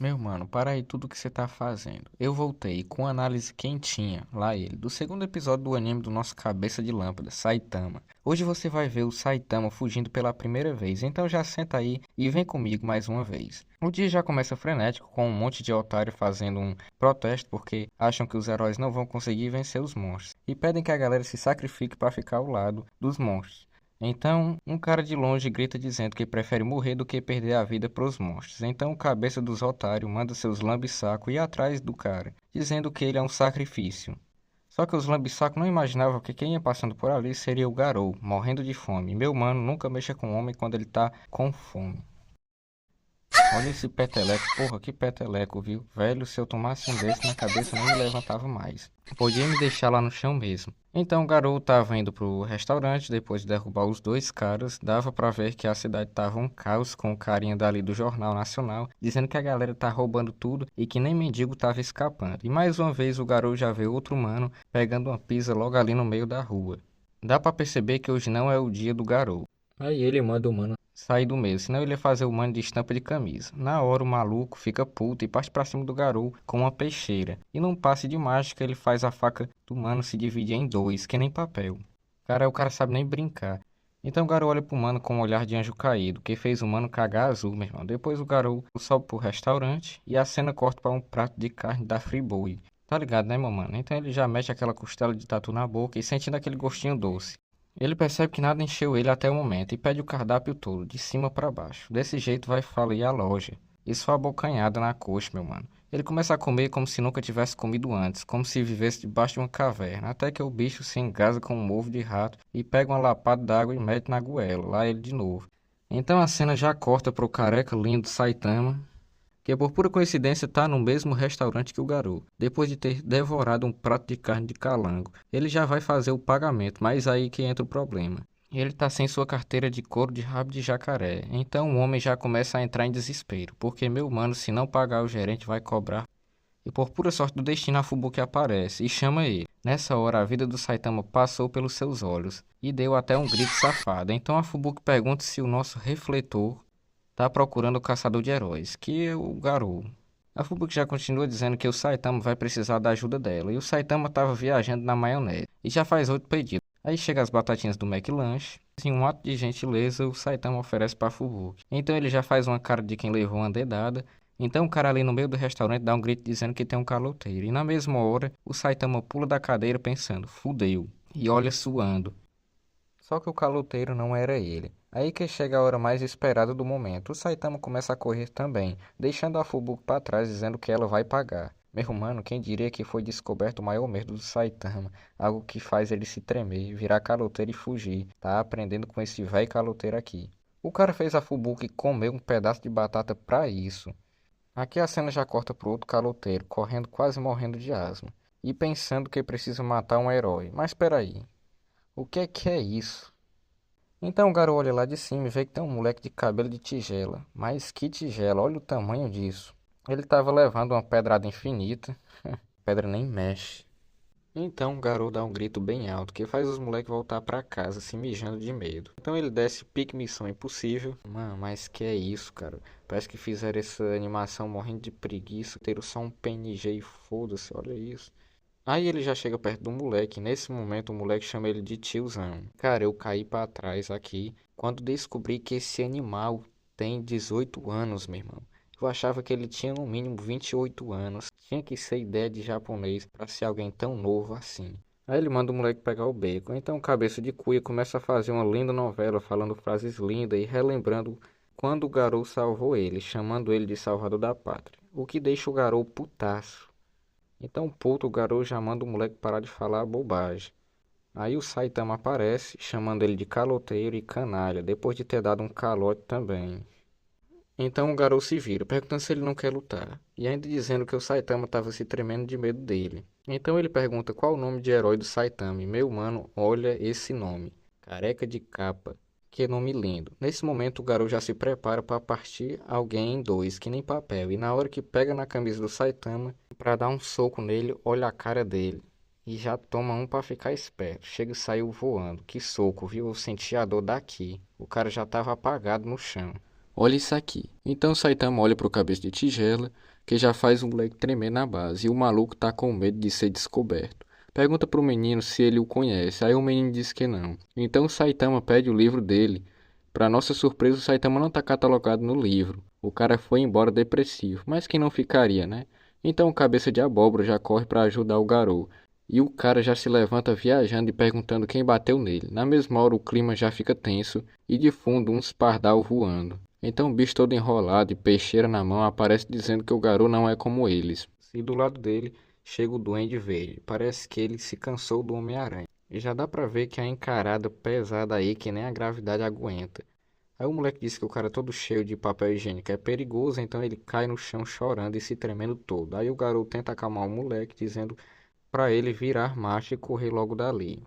Meu mano, para aí tudo que você tá fazendo. Eu voltei com análise quentinha, lá ele, do segundo episódio do anime do nosso cabeça de lâmpada, Saitama. Hoje você vai ver o Saitama fugindo pela primeira vez, então já senta aí e vem comigo mais uma vez. O dia já começa frenético com um monte de otário fazendo um protesto porque acham que os heróis não vão conseguir vencer os monstros e pedem que a galera se sacrifique para ficar ao lado dos monstros. Então, um cara de longe grita dizendo que prefere morrer do que perder a vida pros monstros. Então, o cabeça dos otários manda seus lambe-saco ir atrás do cara, dizendo que ele é um sacrifício. Só que os lambe-saco não imaginavam que quem ia passando por ali seria o Garou, morrendo de fome. Meu mano nunca mexa com homem quando ele tá com fome. Olha esse peteleco, porra, que peteleco, viu? Velho, se eu tomasse um desse na cabeça, eu nem me levantava mais. Podia me deixar lá no chão mesmo. Então o garoto tava indo pro restaurante, depois de derrubar os dois caras, dava pra ver que a cidade tava um caos com o carinha dali do Jornal Nacional, dizendo que a galera tá roubando tudo e que nem mendigo tava escapando. E mais uma vez o garoto já vê outro mano pegando uma pizza logo ali no meio da rua. Dá pra perceber que hoje não é o dia do garoto. Aí ele manda o mano sair do meio, senão ele ia fazer o mano de estampa de camisa. Na hora o maluco fica puto e parte pra cima do garoto com uma peixeira. E num passe de mágica ele faz a faca do mano se dividir em dois, que nem papel. O cara sabe nem brincar. Então o garoto olha pro mano com um olhar de anjo caído, que fez o mano cagar azul, meu irmão. Depois o garoto sobe pro restaurante e a cena corta pra um prato de carne da Friboi. Tá ligado, né, meu mano? Então ele já mete aquela costela de tatu na boca e sentindo aquele gostinho doce. Ele percebe que nada encheu ele até o momento e pede o cardápio todo, de cima para baixo. Desse jeito vai falir a loja. Isso abocanhada na coxa, meu mano. Ele começa a comer como se nunca tivesse comido antes, como se vivesse debaixo de uma caverna, até que o bicho se engasa com um ovo de rato e pega uma lapada d'água e mete na goela, lá ele de novo. Então a cena já corta pro careca lindo Saitama, que por pura coincidência está no mesmo restaurante que o garoto. Depois de ter devorado um prato de carne de calango, ele já vai fazer o pagamento, mas aí que entra o problema. Ele está sem sua carteira de couro de rabo de jacaré, então o homem já começa a entrar em desespero, porque meu mano, se não pagar o gerente vai cobrar. E por pura sorte do destino a Fubuki aparece e chama ele. Nessa hora a vida do Saitama passou pelos seus olhos e deu até um grito safado. Então a Fubuki pergunta se o nosso refletor tá procurando o caçador de heróis, que é o Garou. A Fubuki já continua dizendo que o Saitama vai precisar da ajuda dela, e o Saitama estava viajando na maionese, e já faz outro pedido. Aí chega as batatinhas do McLanche, e em um ato de gentileza, o Saitama oferece para Fubuki. Então ele já faz uma cara de quem levou uma dedada, então o cara ali no meio do restaurante dá um grito dizendo que tem um caloteiro, e na mesma hora, o Saitama pula da cadeira pensando, fudeu, e olha suando. Só que o caloteiro não era ele. Aí que chega a hora mais esperada do momento. O Saitama começa a correr também, deixando a Fubuki para trás, dizendo que ela vai pagar. Meu mano, quem diria que foi descoberto o maior medo do Saitama, algo que faz ele se tremer, virar caloteiro e fugir. Tá aprendendo com esse velho caloteiro aqui. O cara fez a Fubuki comer um pedaço de batata pra isso. Aqui a cena já corta pro outro caloteiro, correndo quase morrendo de asma, e pensando que precisa matar um herói. Mas peraí, o que é isso? Então o garoto olha lá de cima e vê que tem um moleque de cabelo de tigela. Mas que tigela, olha o tamanho disso. Ele estava levando uma pedrada infinita. A pedra nem mexe. Então o garoto dá um grito bem alto que faz os moleques voltar pra casa se mijando de medo. Então ele desce pique missão impossível. Mano, mas que é isso, cara? Parece que fizeram essa animação morrendo de preguiça. Ter só um PNG e foda-se, olha isso. Aí ele já chega perto do moleque. Nesse momento o moleque chama ele de tiozão. Cara, eu caí pra trás aqui quando descobri que esse animal tem 18 anos, meu irmão. Eu achava que ele tinha no mínimo 28 anos. Tinha que ser ideia de japonês pra ser alguém tão novo assim. Aí ele manda o moleque pegar o beco. Então o cabeça de cuia começa a fazer uma linda novela, falando frases lindas e relembrando quando o garoto salvou ele, chamando ele de salvador da pátria. O que deixa o garoto putaço. Então, puto, o garoto já manda o moleque parar de falar bobagem. Aí o Saitama aparece, chamando ele de caloteiro e canalha, depois de ter dado um calote também. Então o garoto se vira, perguntando se ele não quer lutar, e ainda dizendo que o Saitama estava se tremendo de medo dele. Então ele pergunta qual o nome de herói do Saitama, e meu mano, olha esse nome, Careca de Capa. Que nome lindo. Nesse momento o garoto já se prepara para partir alguém em dois, que nem papel, e na hora que pega na camisa do Saitama, para dar um soco nele, olha a cara dele. E já toma um para ficar esperto. Chega e saiu voando. Que soco, viu? Eu senti a dor daqui. O cara já estava apagado no chão. Olha isso aqui. Então o Saitama olha para o cabeça de tigela que já faz o moleque tremer na base, e o maluco tá com medo de ser descoberto. Pergunta pro menino se ele o conhece, aí o menino diz que não. Então o Saitama pede o livro dele. Para nossa surpresa, o Saitama não tá catalogado no livro. O cara foi embora depressivo, mas quem não ficaria, né? Então o cabeça de abóbora já corre para ajudar o garoto. E o cara já se levanta viajando e perguntando quem bateu nele. Na mesma hora o clima já fica tenso e de fundo uns pardal voando. Então o bicho todo enrolado e peixeira na mão aparece dizendo que o garoto não é como eles. E do lado dele chega o Duende Verde. Parece que ele se cansou do Homem-Aranha. E já dá pra ver que é a encarada pesada aí que nem a gravidade aguenta. Aí o moleque disse que o cara todo cheio de papel higiênico é perigoso, então ele cai no chão chorando e se tremendo todo. Aí o garoto tenta acalmar o moleque, dizendo pra ele virar macho e correr logo dali.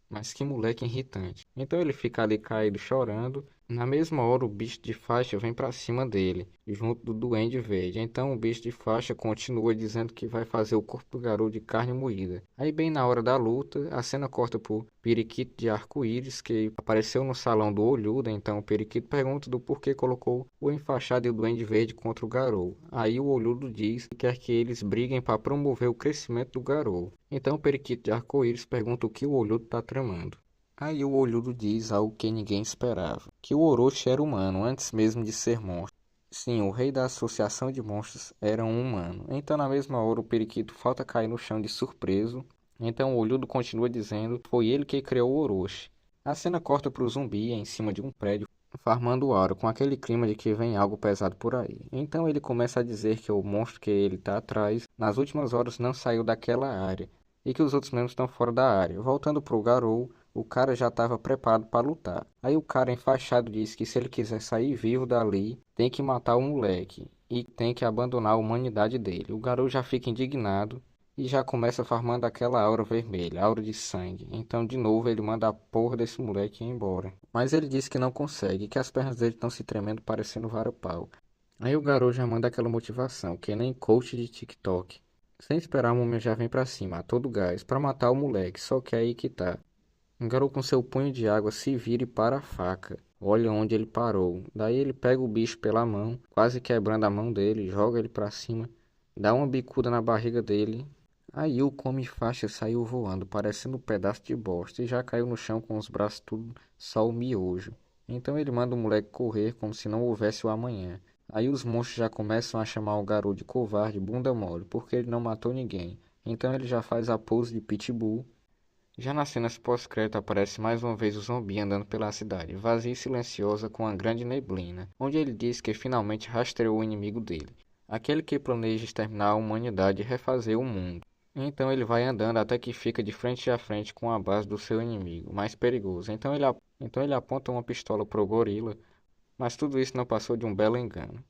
Mas que moleque irritante. Então ele fica ali caído chorando. Na mesma hora o bicho de faixa vem pra cima dele, junto do Duende Verde. Então o bicho de faixa continua dizendo que vai fazer o corpo do garoto de carne moída. Aí bem na hora da luta, a cena corta pro periquito de arco-íris que apareceu no salão do Olhuda. Então o periquito pergunta do porquê colocou o enfaixado e o Duende Verde contra o garoto. Aí o Olhudo diz que quer que eles briguem para promover o crescimento do garoto. Então o periquito de arco-íris pergunta o que o Olhudo tá tramando. Aí o Olhudo diz algo que ninguém esperava, que o Orochi era humano antes mesmo de ser monstro. Sim, o rei da associação de monstros era um humano. Então na mesma hora o periquito falta cair no chão de surpreso. Então o Olhudo continua dizendo que foi ele que criou o Orochi. A cena corta para o zumbi em cima de um prédio, farmando ouro, com aquele clima de que vem algo pesado por aí. Então ele começa a dizer que o monstro que ele está atrás, nas últimas horas não saiu daquela área, e que os outros membros estão fora da área. Voltando pro Garou, o cara já estava preparado para lutar. Aí o cara enfaixado diz que se ele quiser sair vivo dali, tem que matar o moleque, e tem que abandonar a humanidade dele. O Garou já fica indignado, e já começa farmando aquela aura vermelha, aura de sangue. Então, de novo, ele manda a porra desse moleque ir embora. Mas ele diz que não consegue, que as pernas dele estão se tremendo parecendo vara-pau. Aí o garoto já manda aquela motivação, que nem coach de TikTok. Sem esperar, a múmia já vem pra cima, a todo gás, pra matar o moleque, só que é aí que tá. O garoto com seu punho de água se vira e para a faca. Olha onde ele parou. Daí ele pega o bicho pela mão, quase quebrando a mão dele, joga ele pra cima, dá uma bicuda na barriga dele. Aí o come-faixa saiu voando, parecendo um pedaço de bosta, e já caiu no chão com os braços tudo só o miojo. Então ele manda o moleque correr como se não houvesse o amanhã. Aí os monstros já começam a chamar o garoto de covarde, bunda mole, porque ele não matou ninguém. Então ele já faz a pose de pitbull. Já nas cenas pós-crédito aparece mais uma vez o zumbi andando pela cidade, vazia e silenciosa com uma grande neblina, onde ele diz que finalmente rastreou o inimigo dele, aquele que planeja exterminar a humanidade e refazer o mundo. Então ele vai andando até que fica de frente a frente com a base do seu inimigo, mais perigoso. Então ele aponta uma pistola pro gorila, mas tudo isso não passou de um belo engano.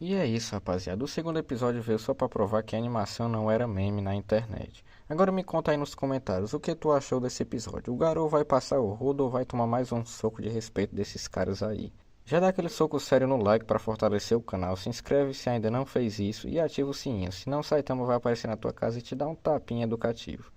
E é isso, rapaziada. O segundo episódio veio só pra provar que a animação não era meme na internet. Agora me conta aí nos comentários o que tu achou desse episódio. O garoto vai passar o rodo ou vai tomar mais um soco de respeito desses caras aí? Já dá aquele soco sério no like para fortalecer o canal, se inscreve se ainda não fez isso e ativa o sininho, senão o Saitama vai aparecer na tua casa e te dá um tapinha educativo.